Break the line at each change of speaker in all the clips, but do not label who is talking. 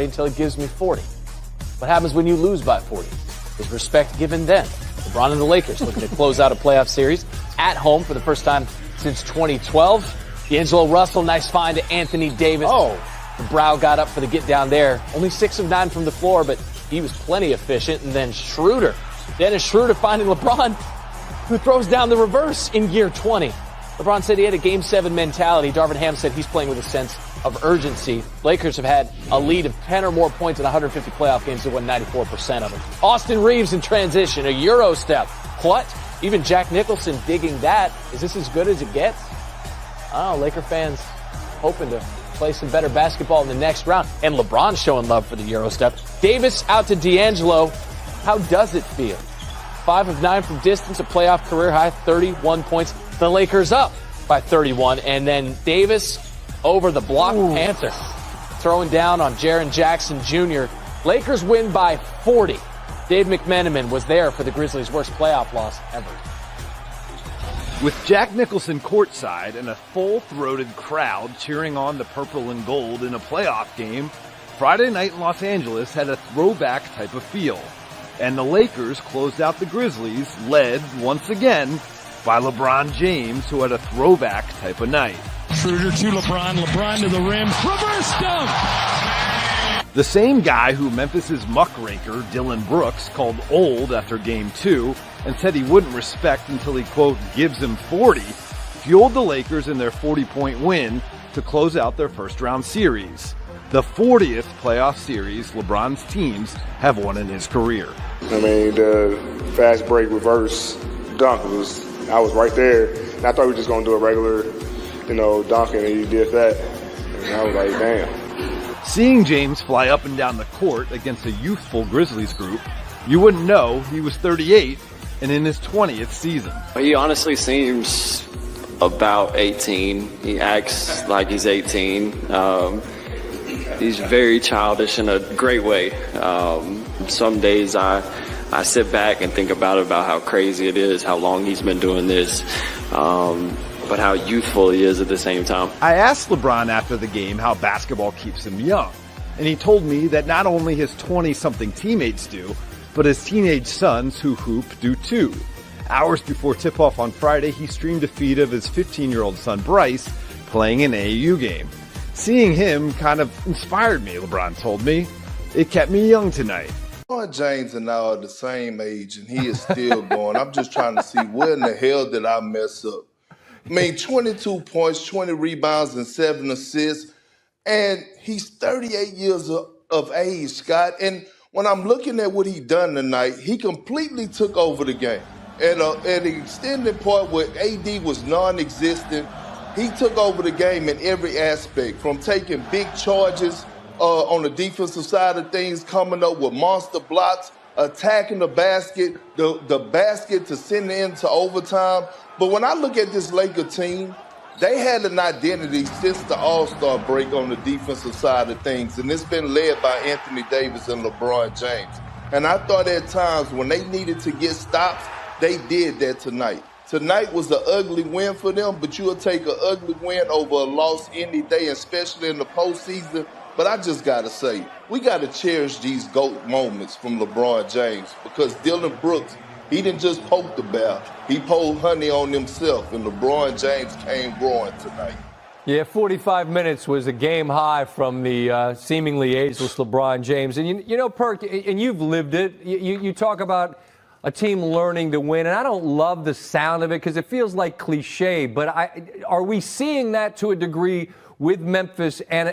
until he gives me 40. What happens when you lose by 40? Is respect given then? LeBron and the Lakers looking to close out a playoff series at home for the first time since 2012. D'Angelo Russell, nice find to Anthony Davis. The brow got up for the get down there. Only 6 of 9 from the floor, but he was plenty efficient. And then Dennis Schroeder finding LeBron, who throws down the reverse in year 20. LeBron said he had a Game 7 mentality. Darvin Ham said he's playing with a sense of urgency. Lakers have had a lead of 10 or more points in 150 playoff games. They won 94% of them. Austin Reeves in transition, a Euro step. What? Even Jack Nicholson digging that. Is this as good as it gets? Oh, Laker fans hoping to play some better basketball in the next round. And LeBron showing love for the Euro step. Davis out to D'Angelo. How does it feel? 5 of 9 from distance, a playoff career high, 31 points. The Lakers up by 31. And then Davis over the block Panther. Throwing down on Jaren Jackson Jr. Lakers win by 40. Dave McMenamin was there for the Grizzlies' worst playoff loss ever.
With Jack Nicholson courtside and a full-throated crowd cheering on the purple and gold in a playoff game, Friday night in Los Angeles had a throwback type of feel. And the Lakers closed out the Grizzlies, led once again by LeBron James, who had a throwback type of night.
Schroeder to LeBron, LeBron to the rim, reverse dunk!
The same guy who Memphis's muckraker, Dylan Brooks, called old after Game 2 and said he wouldn't respect until he, quote, gives him 40, fueled the Lakers in their 40-point win to close out their first-round series. The 40th playoff series LeBron's teams have won in his career.
I mean, the fast break reverse dunk I was right there. And I thought we were just going to do a regular, dunk, and he did that. And I was like, damn.
Seeing James fly up and down the court against a youthful Grizzlies group, you wouldn't know he was 38 and in his 20th season.
He honestly seems about 18. He acts like he's 18. He's very childish in a great way. Some days I sit back and think about how crazy it is, how long he's been doing this, but how youthful he is at the same time.
I asked LeBron after the game how basketball keeps him young, and he told me that not only his 20-something teammates do, but his teenage sons who hoop do too. Hours before tip-off on Friday, he streamed a feed of his 15-year-old son Bryce playing an AAU game. Seeing him kind of inspired me, LeBron told me. It kept me young tonight.
LeBron James and I are the same age, and he is still going. I'm just trying to see where in the hell did I mess up. I mean, 22 points, 20 rebounds, and 7 assists, and he's 38 years of age, Scott. And when I'm looking at what he done tonight, he completely took over the game. At an extended point where AD was non-existent, he took over the game in every aspect, from taking big charges on the defensive side of things, coming up with monster blocks, attacking the basket, the basket to send it into overtime. But when I look at this Laker team, they had an identity since the All-Star break on the defensive side of things, and it's been led by Anthony Davis and LeBron James. And I thought at times when they needed to get stops, they did that tonight. Tonight was an ugly win for them, but you'll take an ugly win over a loss any day, especially in the postseason. But I just got to say, we got to cherish these GOAT moments from LeBron James, because Dylan Brooks, he didn't just poke the bear. He poured honey on himself, and LeBron James came roaring tonight.
Yeah, 45 minutes was a game high from the seemingly ageless LeBron James. And, you know, Perk, and you've lived it, you talk about a team learning to win, and I don't love the sound of it because it feels like cliche, but are we seeing that to a degree with Memphis and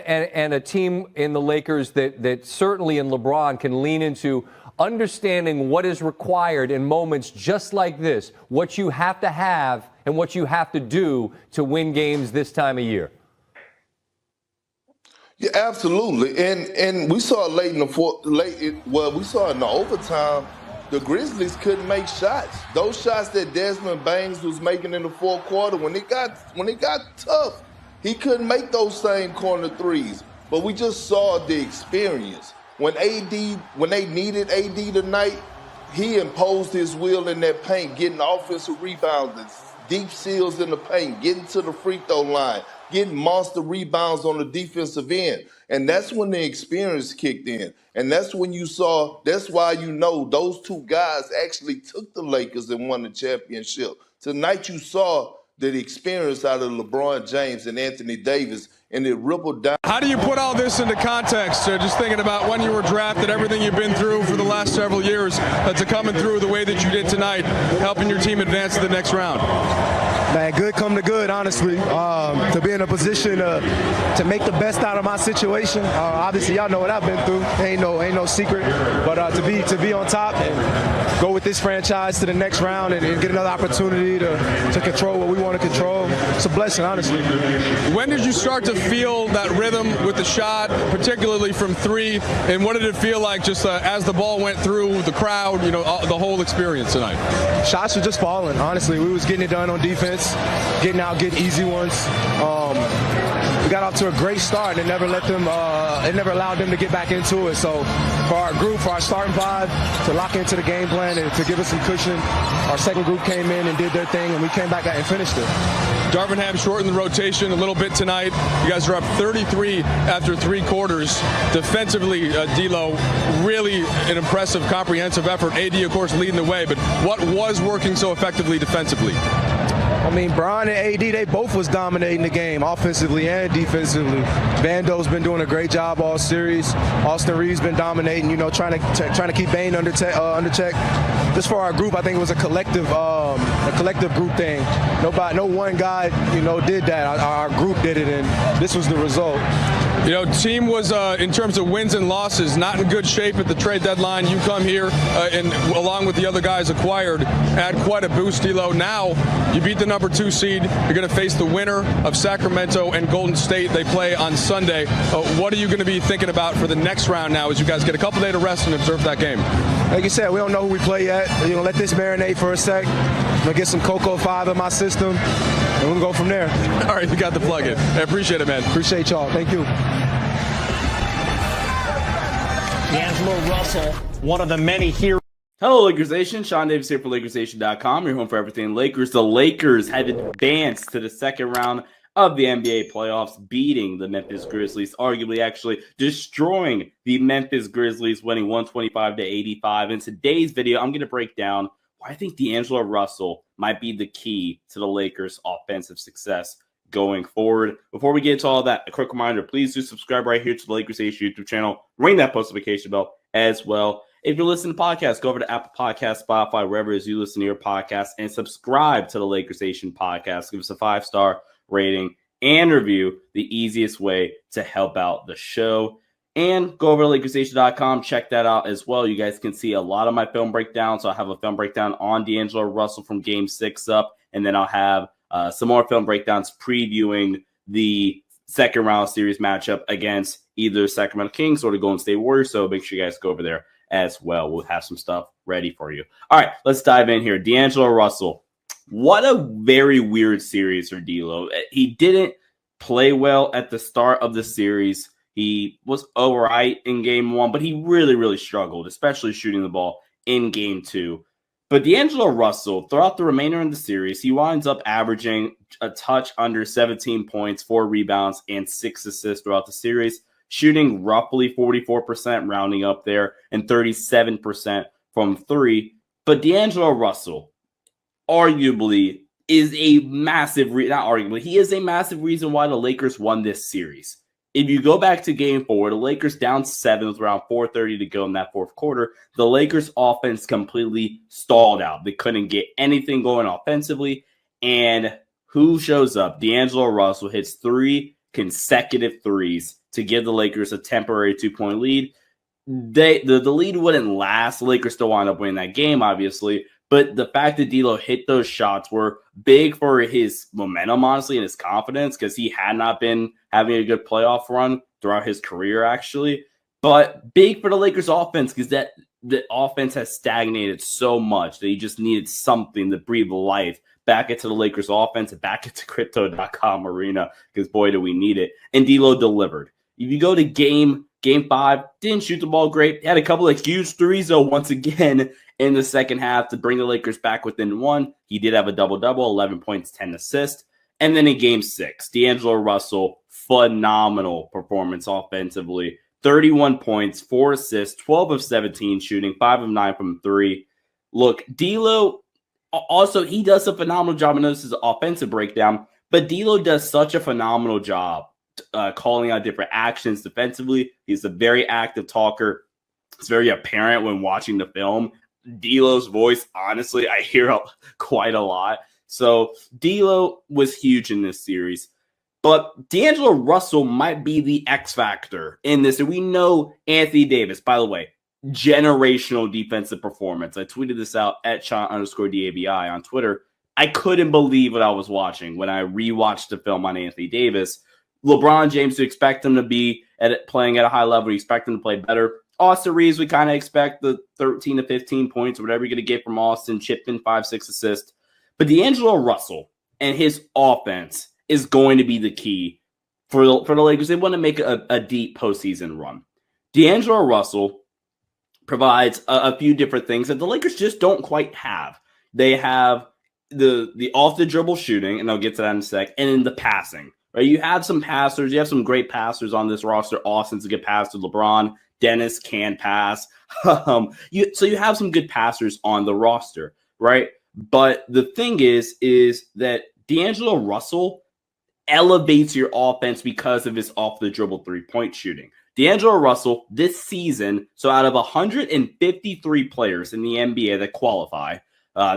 a team in the Lakers that certainly in LeBron can lean into understanding what is required in moments just like this, what you have to have and what you have to do to win games this time of year?
Yeah, absolutely. And we saw late in the we saw in the overtime, the Grizzlies couldn't make shots. Those shots that Desmond Baines was making in the fourth quarter, when it got tough, he couldn't make those same corner threes. But we just saw the experience. When they needed AD tonight, he imposed his will in that paint, getting offensive rebounds, deep seals in the paint, getting to the free throw line, getting monster rebounds on the defensive end. And that's when the experience kicked in. And that's when you saw, that's why you know those two guys actually took the Lakers and won the championship. Tonight you saw the experience out of LeBron James and Anthony Davis, and it rippled down.
How do you put all this into context? Just thinking about when you were drafted, everything you've been through for the last several years, to coming through the way that you did tonight, helping your team advance to the next round.
Man, good come to good, honestly. To be in a position to make the best out of my situation. Obviously, y'all know what I've been through. Ain't no secret. But to be on top and go with this franchise to the next round and get another opportunity to control what we want to control, it's a blessing, honestly.
When did you start to feel that rhythm with the shot, particularly from three? And what did it feel like just as the ball went through the crowd, the whole experience tonight?
Shots were just falling, honestly. We was getting it done on defense, getting easy ones. We got off to a great start and never allowed them to get back into it. So for our group, for our starting five, to lock into the game plan and to give us some cushion, our second group came in and did their thing, and we came back out and finished it.
Darvin Ham shortened the rotation a little bit tonight. You guys are up 33 after 3 quarters. Defensively, D'Lo, really an impressive, comprehensive effort. AD, of course, leading the way. But what was working so effectively defensively?
I mean, Bron and AD, they both was dominating the game, offensively and defensively. Vando's been doing a great job all series. Austin Reeves been dominating, trying to keep Bane under check. Just for our group, I think it was a collective group thing. No one guy, did that. Our group did it, and this was the result.
Team was, in terms of wins and losses, not in good shape at the trade deadline. You come here and, along with the other guys acquired, add quite a boost, D'Lo. Now, you beat the number 2 seed. You're going to face the winner of Sacramento and Golden State. They play on Sunday. What are you going to be thinking about for the next round now as you guys get a couple days to rest and observe that game?
Like you said, we don't know who we play yet. Let this marinate for a sec. I'm going to get some Cocoa 5 in my system, and we'll go from there.
All right, you got the plug in. I appreciate it, man.
Appreciate y'all. Thank you.
D'Angelo Russell, one of the many heroes.
Hello, Lakers Nation. Sean Davis here for LakersNation.com. Your home for everything Lakers. The Lakers have advanced to the second round of the NBA playoffs, beating the Memphis Grizzlies, arguably actually destroying the Memphis Grizzlies, winning 125-85. In today's video, I'm going to break down why I think D'Angelo Russell might be the key to the Lakers' offensive success going forward. Before we get into all that, a quick reminder, please do subscribe right here to the Lakers Nation YouTube channel. Ring that post notification bell as well. If you're listening to podcasts, go over to Apple Podcasts, Spotify, wherever it is you listen to your podcast, and subscribe to the Lakers Nation podcast. Give us a 5-star rating and review, the easiest way to help out the show. And go over to LakersNation.com, check that out as well. You guys can see a lot of my film breakdowns. So I'll have a film breakdown on D'Angelo Russell from Game 6 up, and then I'll have some more film breakdowns previewing the second round series matchup against either Sacramento Kings or the Golden State Warriors. So make sure you guys go over there as well. We'll have some stuff ready for you. All right, let's dive in here. D'Angelo Russell. What a very weird series for D'Lo. He didn't play well at the start of the series. He was all right in game 1, but he really, really struggled, especially shooting the ball in game 2. But D'Angelo Russell, throughout the remainder of the series, he winds up averaging a touch under 17 points, 4 rebounds, and 6 assists throughout the series, shooting roughly 44%, rounding up there, and 37% from 3. But D'Angelo Russell, arguably, is a massive, he is a massive reason why the Lakers won this series. If you go back to game 4, the Lakers down 7 with around 4:30 to go in that fourth quarter. The Lakers offense completely stalled out. They couldn't get anything going offensively. And who shows up? D'Angelo Russell hits 3 consecutive threes to give the Lakers a temporary 2-point lead. The lead wouldn't last. The Lakers still wound up winning that game, obviously. But the fact that D'Lo hit those shots were big for his momentum, honestly, and his confidence, because he had not been having a good playoff run throughout his career, actually. But big for the Lakers offense, because the offense has stagnated so much that he just needed something to breathe life back into the Lakers offense and back into Crypto.com arena, because boy, do we need it. And D'Lo delivered. If you go to game 5, didn't shoot the ball great. Had a couple of huge threes, though, once again, in the second half to bring the Lakers back within 1. He did have a double-double, 11 points, 10 assists. And then in game 6, D'Angelo Russell, phenomenal performance offensively. 31 points, 4 assists, 12 of 17 shooting, 5 of 9 from 3. Look, D'Lo, also, he does a phenomenal job. I know this is an offensive breakdown, but D'Lo does such a phenomenal job calling out different actions defensively. He's a very active talker. It's very apparent when watching the film. D'Lo's voice, honestly, I hear quite a lot. So D'Lo was huge in this series. But D'Angelo Russell might be the X factor in this. And we know Anthony Davis, by the way, generational defensive performance. I tweeted this out at Sean_DABI on Twitter. I couldn't believe what I was watching when I rewatched the film on Anthony Davis. LeBron James, you expect him to be playing at a high level. You expect him to play better. Austin Reeves, we kind of expect the 13 to 15 points, whatever you're going to get from Austin, chip in 5-6 assists. But D'Angelo Russell and his offense is going to be the key for the Lakers. They want to make a deep postseason run. D'Angelo Russell provides a few different things that the Lakers just don't quite have. They have the off the dribble shooting, and I'll get to that in a sec, and in the passing. Right? You have some passers. You have some great passers on this roster. Austin's a good passer. LeBron, Dennis can pass. So you have some good passers on the roster, right? But the thing is that D'Angelo Russell elevates your offense because of his off the dribble 3-point shooting. D'Angelo Russell this season, so out of 153 players in the NBA that qualify,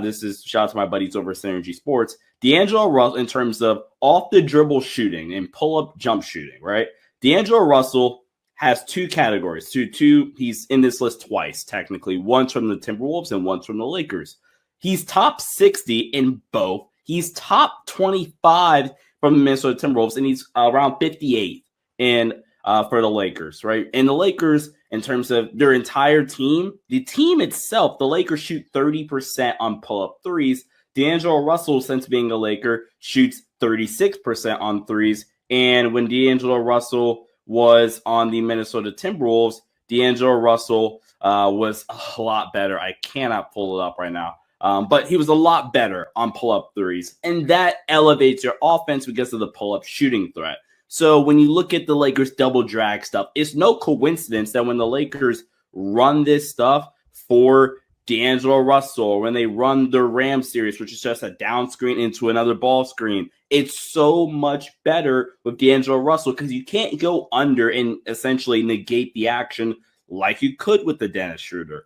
this is shout out to my buddies over at Synergy Sports. D'Angelo Russell, in terms of off the dribble shooting and pull up jump shooting, right? D'Angelo Russell has 2 categories. He's in this list twice, technically. Once from the Timberwolves and once from the Lakers. He's top 60 in both. He's top 25 from the Minnesota Timberwolves, and he's around 58 for the Lakers, right? And the Lakers, in terms of their entire team, the team itself, the Lakers shoot 30% on pull-up threes. D'Angelo Russell, since being a Laker, shoots 36% on threes. And when D'Angelo Russell was on the Minnesota Timberwolves, D'Angelo Russell was a lot better. I cannot pull it up right now. But he was a lot better on pull-up threes. And that elevates your offense because of the pull-up shooting threat. So when you look at the Lakers double drag stuff, it's no coincidence that when the Lakers run this stuff for D'Angelo Russell, or when they run the Rams series, which is just a down screen into another ball screen, it's so much better with D'Angelo Russell because you can't go under and essentially negate the action like you could with the Dennis Schroeder.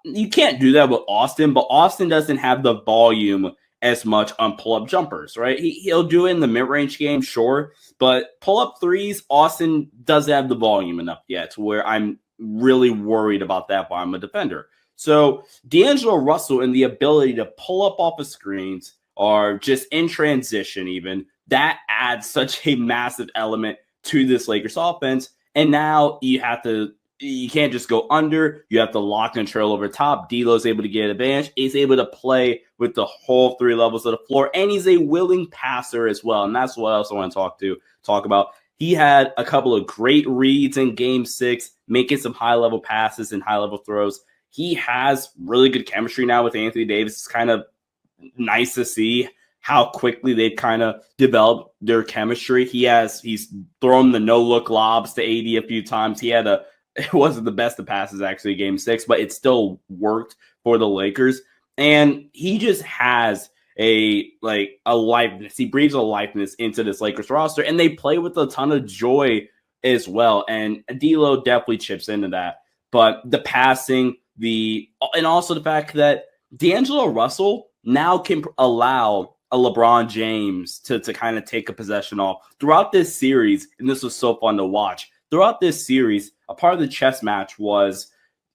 You can't do that with Austin, but Austin doesn't have the volume as much on pull-up jumpers, right? He'll do it in the mid-range game, sure, but pull-up threes, Austin doesn't have the volume enough yet to where I'm really worried about that while I'm a defender. So D'Angelo Russell and the ability to pull up off of screens or just in transition even, that adds such a massive element to this Lakers offense. And now you can't just go under. You have to lock control over top. D'Lo's able to get advantage. He's able to play with the whole 3 levels of the floor, and he's a willing passer as well. And that's what else I want to talk about. He had a couple of great reads in Game 6, making some high-level passes and high-level throws. He has really good chemistry now with Anthony Davis. It's kind of nice to see how quickly they've kind of developed their chemistry. He's thrown the no-look lobs to AD a few times. It wasn't the best of passes, actually, Game 6, but it still worked for the Lakers. And he just has a liveness. He breathes a liveness into this Lakers roster, and they play with a ton of joy as well. And D'Lo definitely chips into that. But the passing, and also the fact that D'Angelo Russell now can allow a LeBron James to kind of take a possession off throughout this series. And this was so fun to watch. Throughout this series, a part of the chess match was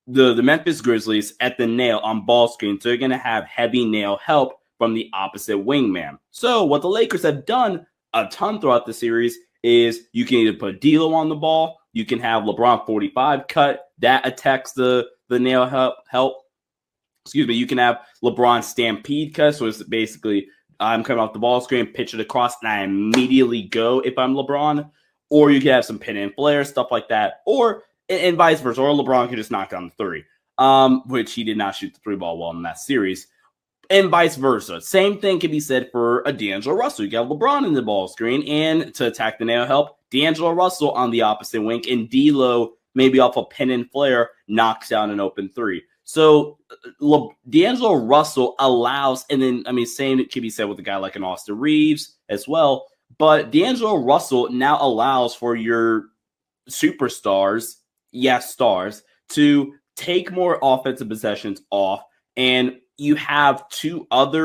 the Memphis Grizzlies at the nail on ball screen. So they're going to have heavy nail help from the opposite wingman. So what the Lakers have done a ton throughout the series is you can either put D'Lo on the ball, you can have LeBron 45 cut, that attacks the nail help. Excuse me, you can have LeBron stampede cut, so it's basically I'm coming off the ball screen, pitch it across, and I immediately go if I'm LeBron. Or you can have some pin and flare, stuff like that. Or, and vice versa, or LeBron could just knock down the 3, which he did not shoot the 3 ball well in that series. And vice versa. Same thing can be said for a D'Angelo Russell. You got LeBron in the ball screen, and to attack the nail help, D'Angelo Russell on the opposite wing, and D'Lo maybe off a pin and flare knocks down an open three. So D'Angelo Russell allows, and then same can be said with a guy like an Austin Reeves as well. But D'Angelo Russell now allows for your superstars, yes, stars, to take more offensive possessions off, and you have two other